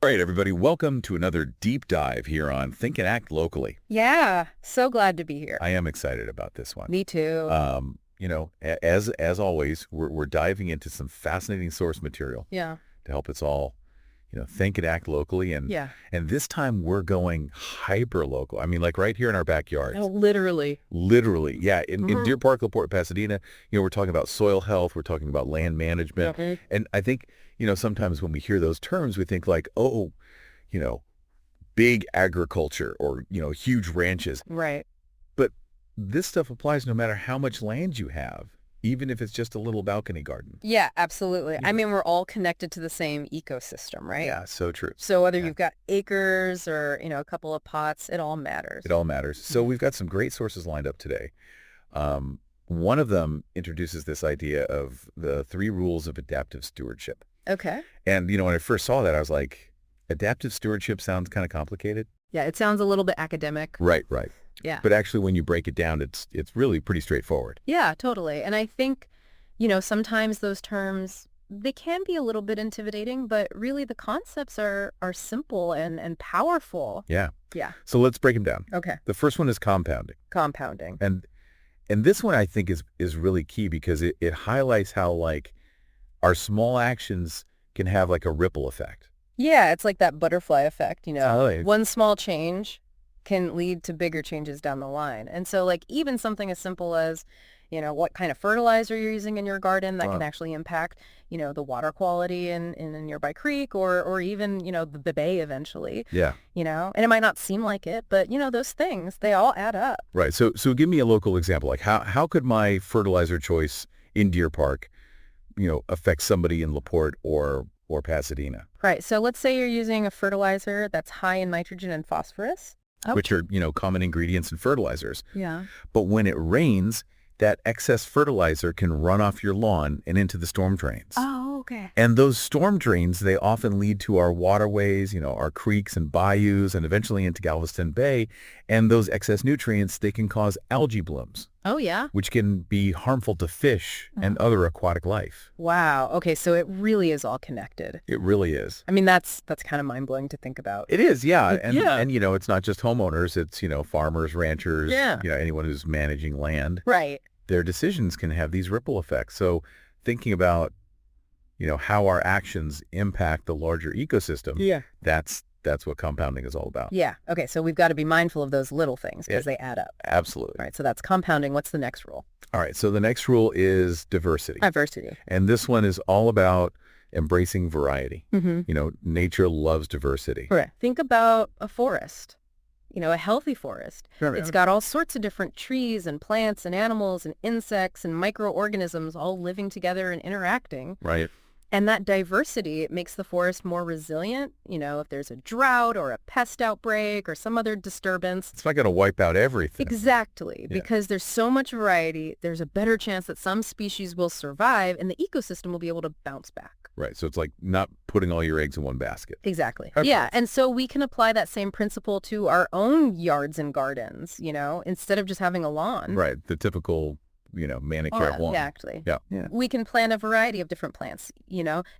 All right, everybody, welcome to another deep dive here on Think and Act Locally. Yeah, so glad to be here. I am excited about this one. Me too. As always, we're diving into some fascinating source material Yeah. to help us all, think and act locally. And Yeah. and this time we're going hyper local. I mean, like right here in our backyard. Oh, literally. Literally, yeah. In Deer Park, LaPorte, Pasadena, we're talking about soil health, we're talking about land management. Mhm. And I think, sometimes when we hear those terms, we think like, oh, you know, big agriculture or, huge ranches. Right. But this stuff applies no matter how much land you have, even if it's just a little balcony garden. Yeah, absolutely. Yeah. I mean, we're all connected to the same ecosystem, right? Yeah, so true. So whether Yeah. you've got acres or, a couple of pots, it all matters. It all matters. So we've got some great sources lined up today. One of them introduces this idea of the 3 rules of adaptive stewardship. Okay. And, when I first saw that, I was like, adaptive stewardship sounds kind of complicated. Yeah, it sounds a little bit academic. Right. Yeah. But actually, when you break it down, it's really pretty straightforward. Yeah, totally. And I think, sometimes those terms, they can be a little bit intimidating, but really the concepts are simple and powerful. Yeah. Yeah. So let's break them down. Okay. The first one is compounding. Compounding. And this one I think is really key because it highlights how like our small actions can have like a ripple effect. Yeah, it's like that butterfly effect, Totally. One small change can lead to bigger changes down the line. And so like even something as simple as, what kind of fertilizer you're using in your garden that can actually impact, the water quality in a nearby creek or even, the bay eventually. Yeah. And it might not seem like it, but those things, they all add up. Right. So give me a local example. Like how could my fertilizer choice in Deer Park, affect somebody in LaPorte or Pasadena? Right. So let's say you're using a fertilizer that's high in nitrogen and phosphorus. Which are, common ingredients in fertilizers. Yeah. But when it rains, that excess fertilizer can run off your lawn and into the storm drains. Oh, okay. And those storm drains, they often lead to our waterways, our creeks and bayous, and eventually into Galveston Bay. And those excess nutrients, they can cause algae blooms, Oh, yeah. which can be harmful to fish and other aquatic life. Wow. Okay. So it really is all connected. It really is. I mean, that's kind of mind-blowing to think about. It is, yeah. And, Yeah. and it's not just homeowners. It's, farmers, ranchers, Yeah. anyone who's managing land. Right. Their decisions can have these ripple effects. So thinking about, how our actions impact the larger ecosystem, Yeah. that's what compounding is all about. Yeah. Okay. So we've got to be mindful of those little things because they add up. Absolutely. All right. So that's compounding. What's the next rule? All right. So the next rule is diversity. Diversity. And this one is all about embracing variety. Mm-hmm. Nature loves diversity. Correct. Think about a forest. A healthy forest. It's got all sorts of different trees and plants and animals and insects and microorganisms all living together and interacting. Right. And that diversity, it makes the forest more resilient. If there's a drought or a pest outbreak or some other disturbance. It's not going to wipe out everything. Exactly. Yeah. Because there's so much variety, there's a better chance that some species will survive and the ecosystem will be able to bounce back. Right. So it's like not putting all your eggs in one basket. Exactly. Okay. Yeah. And so we can apply that same principle to our own yards and gardens, instead of just having a lawn. Right. The typical, manicure lawn. Exactly. Yeah. We can plant a variety of different plants,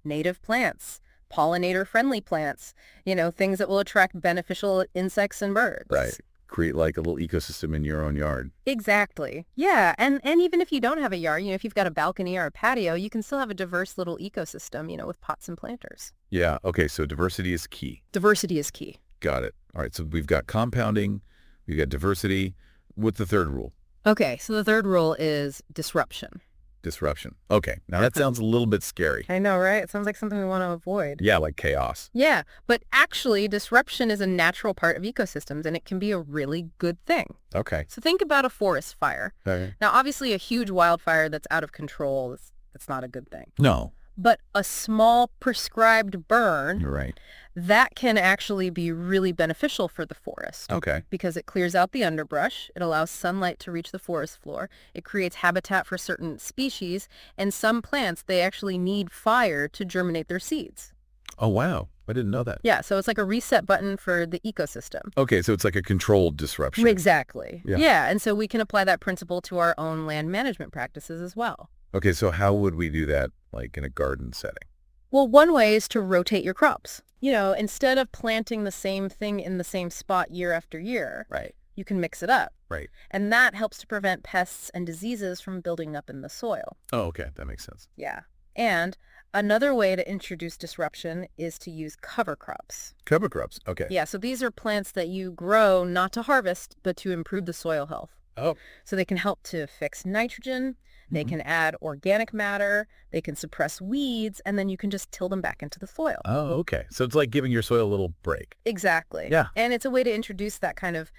native plants, pollinator-friendly plants, things that will attract beneficial insects and birds. Right. Create like a little ecosystem in your own yard. Exactly. Yeah. And even if you don't have a yard, if you've got a balcony or a patio, you can still have a diverse little ecosystem, with pots and planters. Yeah. Okay. So diversity is key. Diversity is key. Got it. All right. So we've got compounding, we've got diversity. What's the third rule? Okay. So the third rule is disruption. Disruption. Okay. Now that sounds a little bit scary. I know, right? It sounds like something we want to avoid. Yeah, like chaos. Yeah, but actually disruption is a natural part of ecosystems and it can be a really good thing. Okay. So think about a forest fire. Okay. Now, obviously a huge wildfire that's out of control, that's not a good thing. No. But a small prescribed burn, You're right. that can actually be really beneficial for the forest. Okay. Because it clears out the underbrush, it allows sunlight to reach the forest floor, it creates habitat for certain species, and some plants, they actually need fire to germinate their seeds. Oh, wow. I didn't know that. Yeah, so it's like a reset button for the ecosystem. Okay, so it's like a controlled disruption. Exactly. Yeah. Yeah, and so we can apply that principle to our own land management practices as well. Okay, so how would we do that like in a garden setting? Well, one way is to rotate your crops. Instead of planting the same thing in the same spot year after year, Right. you can mix it up. Right. And that helps to prevent pests and diseases from building up in the soil. Oh, okay. That makes sense. Yeah. And another way to introduce disruption is to use cover crops. Cover crops. Okay. Yeah, so these are plants that you grow not to harvest, but to improve the soil health. Oh. So they can help to fix nitrogen, they Mhm. can add organic matter, they can suppress weeds, and then you can just till them back into the soil. Oh, okay. So it's like giving your soil a little break. Exactly. Yeah. And it's a way to introduce that kind of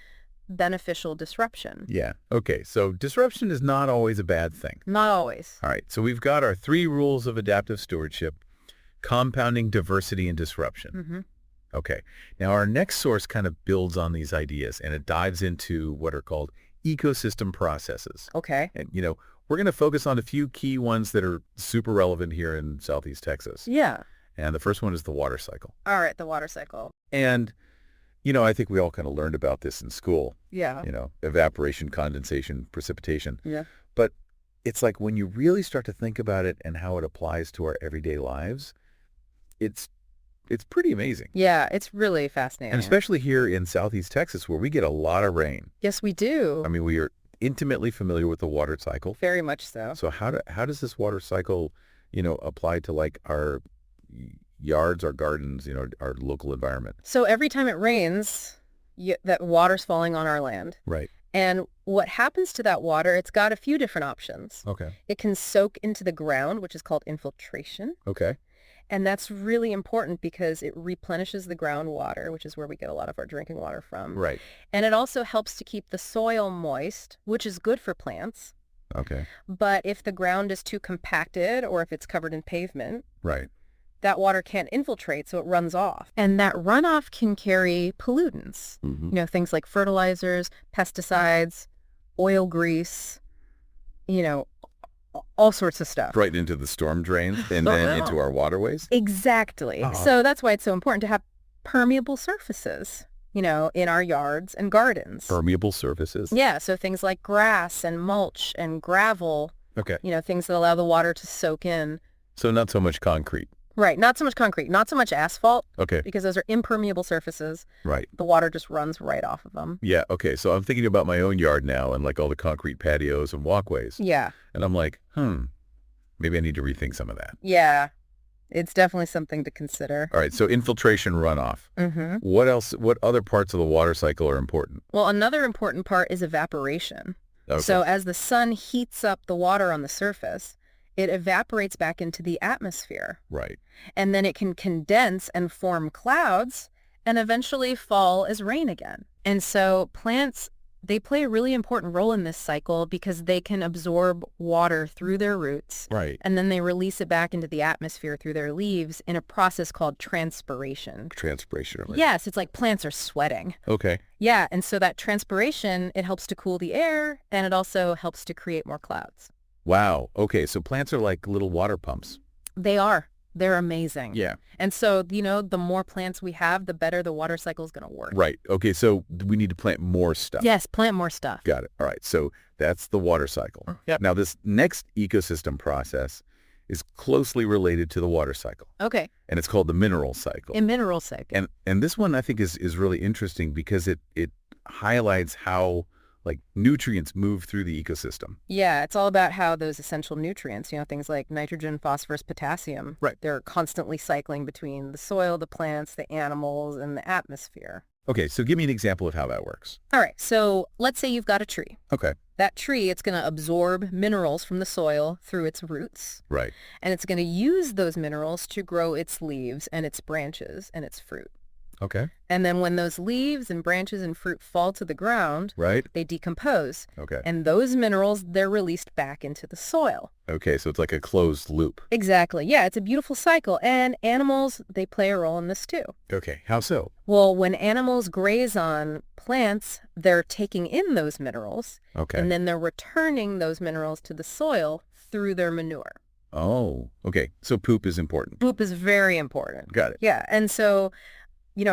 beneficial disruption. Yeah. Okay. So disruption is not always a bad thing. Not always. All right. So we've got our 3 rules of adaptive stewardship: compounding, diversity, and disruption. Mm-hmm. Okay. Now our next source kind of builds on these ideas, and it dives into what are called ecosystem processes. Okay. And, we're going to focus on a few key ones that are super relevant here in Southeast Texas. Yeah. And the first one is the water cycle. All right, the water cycle. And, I think we all kind of learned about this in school, Yeah. evaporation, condensation, precipitation. Yeah. But it's like when you really start to think about it and how it applies to our everyday lives, it's pretty amazing. Yeah, it's really fascinating. And especially here in Southeast Texas, where we get a lot of rain. Yes, we do. I mean, we are intimately familiar with the water cycle. Very much so. So how does this water cycle, apply to like our yards, our gardens, our local environment? So every time it rains, that water's falling on our land. Right. And what happens to that water, it's got a few different options. Okay. It can soak into the ground, which is called infiltration. Okay. And that's really important because it replenishes the groundwater, which is where we get a lot of our drinking water from. Right. And it also helps to keep the soil moist, which is good for plants. Okay. But if the ground is too compacted or if it's covered in pavement, Right. that water can't infiltrate, so it runs off. And that runoff can carry pollutants, Mm-hmm. things like fertilizers, pesticides, oil grease, all sorts of stuff. Right into the storm drains and then into our waterways. Exactly. Uh-huh. So that's why it's so important to have permeable surfaces, in our yards and gardens. Permeable surfaces. Yeah, so things like grass and mulch and gravel, Okay. things that allow the water to soak in. So not so much concrete. Right, not so much concrete, not so much asphalt, Okay. because those are impermeable surfaces. Right. The water just runs right off of them. Yeah. Okay. So I'm thinking about my own yard now and like all the concrete patios and walkways. Yeah, And I'm like, maybe I need to rethink some of that. yeah. It's definitely something to consider. All right. So infiltration, runoff. Mm-hmm. What else? What other parts of the water cycle are important? Well, another important part is evaporation. Okay. So as the sun heats up the water on the surface, it evaporates back into the atmosphere. Right. And then it can condense and form clouds and eventually fall as rain again. And so plants, they play a really important role in this cycle because they can absorb water through their roots, Right. and then they release it back into the atmosphere through their leaves in a process called transpiration. Transpiration. Right. Yes, it's like plants are sweating. Okay. Yeah, and so that transpiration, it helps to cool the air, and it also helps to create more clouds. Wow. Okay. So plants are like little water pumps. They are. They're amazing. Yeah. And so, the more plants we have, the better the water cycle is going to work. Right. Okay. So we need to plant more stuff. Yes, plant more stuff. Got it. All right. So that's the water cycle. Yep. Now this next ecosystem process is closely related to the water cycle, Okay. and it's called the mineral cycle. A mineral cycle. And this one I think is really interesting because it highlights how like nutrients move through the ecosystem. Yeah, it's all about how those essential nutrients, things like nitrogen, phosphorus, potassium, Right. they're constantly cycling between the soil, the plants, the animals, and the atmosphere. Okay, so give me an example of how that works. All right, so let's say you've got a tree. Okay. That tree, it's going to absorb minerals from the soil through its roots, Right. and it's going to use those minerals to grow its leaves and its branches and its fruit. Okay. And then when those leaves and branches and fruit fall to the ground, Right. they decompose. Okay. And those minerals, they're released back into the soil. Okay, so it's like a closed loop. Exactly. Yeah, it's a beautiful cycle. And animals, they play a role in this too. Okay, how so? Well, when animals graze on plants, they're taking in those minerals, Okay. and then they're returning those minerals to the soil through their manure. Oh, okay. So poop is important. Poop is very important. Got it. Yeah. And so,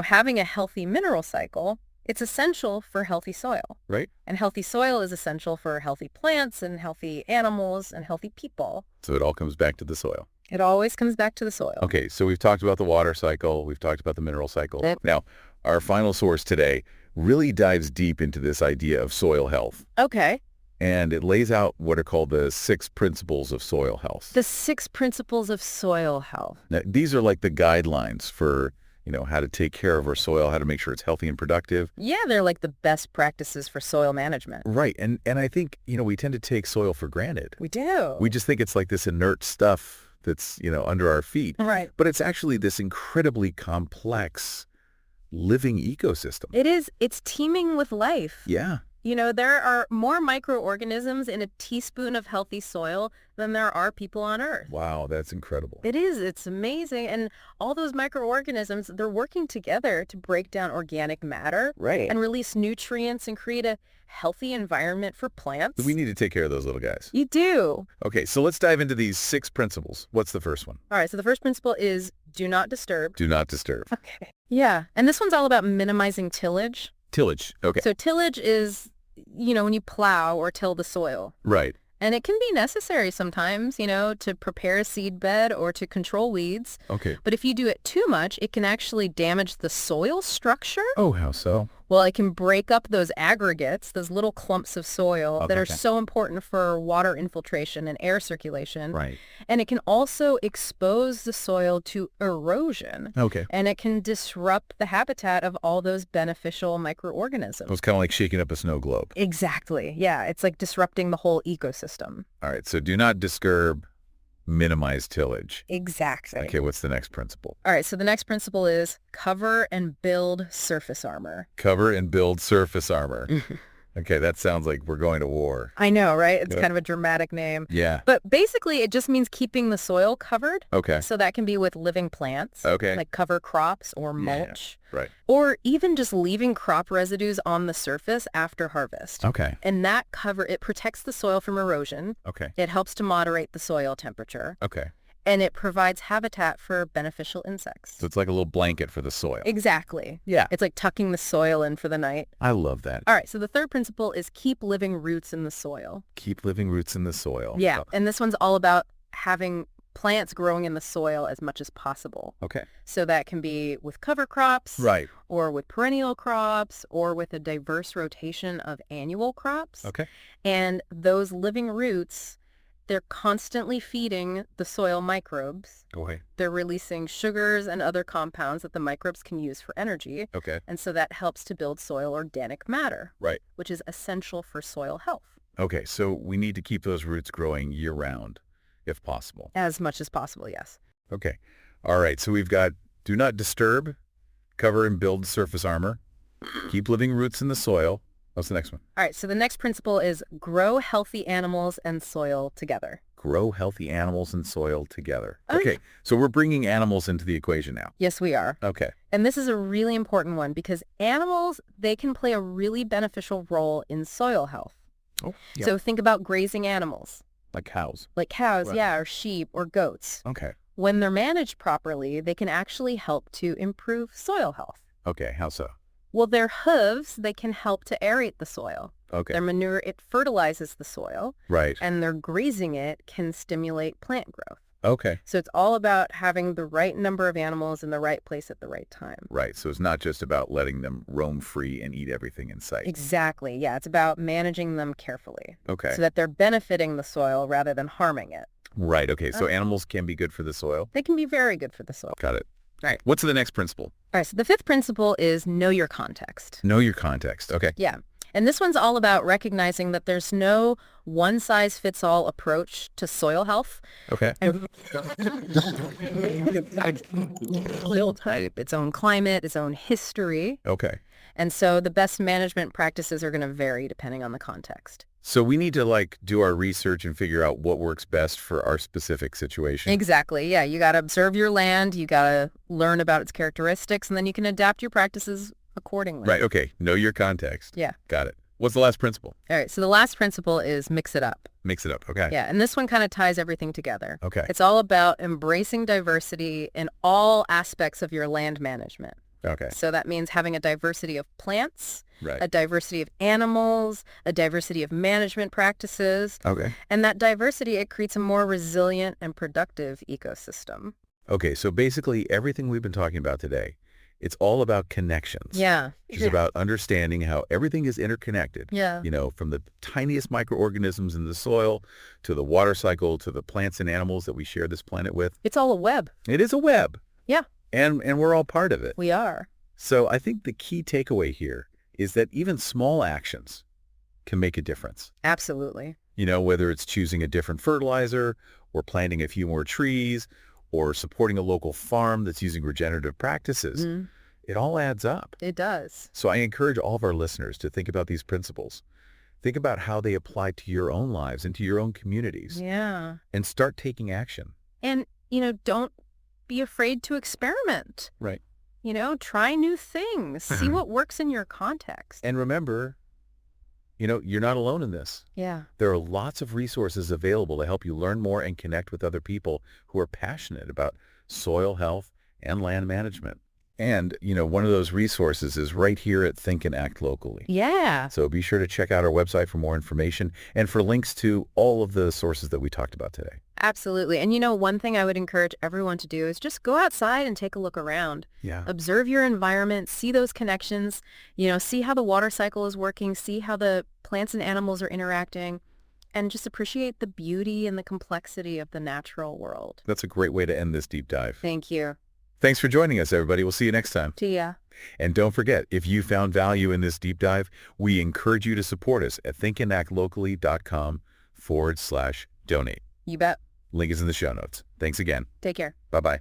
having a healthy mineral cycle, it's essential for healthy soil. Right? And healthy soil is essential for healthy plants and healthy animals and healthy people. So it all comes back to the soil. It always comes back to the soil. Okay, so we've talked about the water cycle. We've talked about the mineral cycle. Yep. Now, our final source today really dives deep into this idea of soil health. Okay. And it lays out what are called the 6 principles of soil health. The 6 principles of soil health. Now, these are like the guidelines for, how to take care of our soil, how to make sure it's healthy and productive. Yeah, they're like the best practices for soil management. Right. And I think, we tend to take soil for granted. We do. We just think it's like this inert stuff that's, under our feet. Right. But it's actually this incredibly complex living ecosystem. It is. It's teeming with life. Yeah. There are more microorganisms in a teaspoon of healthy soil than there are people on Earth. Wow, that's incredible. It is. It's amazing. And all those microorganisms, they're working together to break down organic matter Right. and release nutrients and create a healthy environment for plants. We need to take care of those little guys. You do. Okay, so let's dive into these 6 principles. What's the first one? All right. So the first principle is do not disturb. Do not disturb. Okay. Yeah. And this one's all about minimizing tillage. Tillage. Okay. So tillage is, when you plow or till the soil. Right. And it can be necessary sometimes, to prepare a seed bed or to control weeds. Okay. But if you do it too much, it can actually damage the soil structure. Oh, how so? Well, it can break up those aggregates, those little clumps of soil that are Okay. so important for water infiltration and air circulation. Right. And it can also expose the soil to erosion. Okay. And it can disrupt the habitat of all those beneficial It microorganisms. was kind of like shaking up a snow globe. Exactly. Yeah. It's like disrupting the whole ecosystem. All right, so do not disturb, minimize tillage. Exactly. Okay, what's the next principle? All right. So the next principle is cover and build surface armor. Cover and build surface armor. Okay, that sounds like we're going to war. I know, right? It's Yeah. kind of a dramatic name. Yeah. But basically, it just means keeping the soil covered. Okay. So that can be with living plants, Okay. like cover crops or Yeah. mulch, Right. or even just leaving crop residues on the surface after harvest. Okay. And that it protects the soil from erosion. Okay. It helps to moderate the soil temperature, Okay. and it provides habitat for beneficial insects. So it's like a little blanket for the soil. Exactly. Yeah. It's like tucking the soil in for the night. I love that. All right, so the third principle is keep living roots in the soil. Keep living roots in the soil. Yeah, Oh, and this one's all about having plants growing in the soil as much as possible. okay. So that can be with cover crops, Right. or with perennial crops, or with a diverse rotation of annual crops. Okay. And those living roots, they're constantly feeding the soil microbes. Okay. They're releasing sugars and other compounds that the microbes can use for energy. Okay. And so that helps to build soil organic matter, Right. which is essential for soil health Okay, so we need to keep those roots growing year-round, if possible. as much as possible, yes. Okay. All right, so we've got do not disturb, cover and build surface armor, keep living roots in the soil. What's the next one? All right, so the next principle is grow healthy animals and soil together. Grow healthy animals and soil together. Oh, Okay, so we're bringing animals into the equation now. Yes, we are. Okay. And this is a really important one because animals, they can play a really beneficial role in soil health. Oh, yeah. So think about grazing animals, Like cows. like cows, Right. yeah, or sheep or goats. Okay. When they're managed properly, they can actually help to improve soil health. Okay, how so? Well, their hooves, they can help to aerate the soil. Okay. Their manure, it fertilizes the soil, Right. and their grazing it can stimulate plant growth. Okay. So it's all about having the right number of animals in the right place at the right time. Right, so it's not just about letting them roam free and eat everything in sight. Exactly. Yeah, it's about managing them carefully Okay. so that they're benefiting the soil rather than harming it. Right, okay, so animals can be good for the soil. They can be very good for the soil. Got it. All right. What's the next principle? All right, so the fifth principle is know your context. Know your context. Okay. Yeah. And this one's all about recognizing that there's no one-size-fits-all approach to soil health. Okay. Soil type, its own climate, its own history. Okay. And so the best management practices are going to vary depending on the context. So we need to do our research and figure out what works best for our specific situation. Exactly. Yeah. You got to observe your land. You got to learn about its characteristics, and then you can adapt your practices accordingly. Right. Okay. Know your context. Yeah. Got it. What's the last principle? All right. So the last principle is mix it up. Mix it up. Okay. Yeah. And this one kind of ties everything together. Okay. It's all about embracing diversity in all aspects of your land management. Okay. So that means having a diversity of plants, Right. a diversity of animals, a diversity of management practices. Okay. And that diversity, it creates a more resilient and productive ecosystem. Okay, so basically everything we've been talking about today, it's all about connections. Yeah. Which is about understanding how everything is interconnected. Yeah. From the tiniest microorganisms in the soil to the water cycle to the plants and animals that we share this planet with. It's all a web. It is a web. Yeah. And we're all part of it. We are. So I think the key takeaway here is that even small actions can make a difference. Absolutely. Whether it's choosing a different fertilizer or planting a few more trees or supporting a local farm that's using regenerative practices, it all adds up. It does. So I encourage all of our listeners to think about these principles. Think about how they apply to your own lives and to your own communities. Yeah. And start taking action. And, don't be afraid to experiment. Right. Try new things. See what works in your context. And remember, you're not alone in this. Yeah. There are lots of resources available to help you learn more and connect with other people who are passionate about soil health and land management. And, one of those resources is right here at Think and Act Locally. Yeah. So be sure to check out our website for more information and for links to all of the sources that we talked about today. Absolutely. And one thing I would encourage everyone to do is just go outside and take a look around. Yeah. Observe your environment, see those connections, see how the water cycle is working, see how the plants and animals are interacting, and just appreciate the beauty and the complexity of the natural world. That's a great way to end this deep dive. Thank you. Thanks for joining us, everybody. We'll see you next time. See ya. And don't forget, if you found value in this deep dive, we encourage you to support us at thinkandactlocally.com/donate. You bet. Link is in the show notes. Thanks again. Take care. Bye-bye.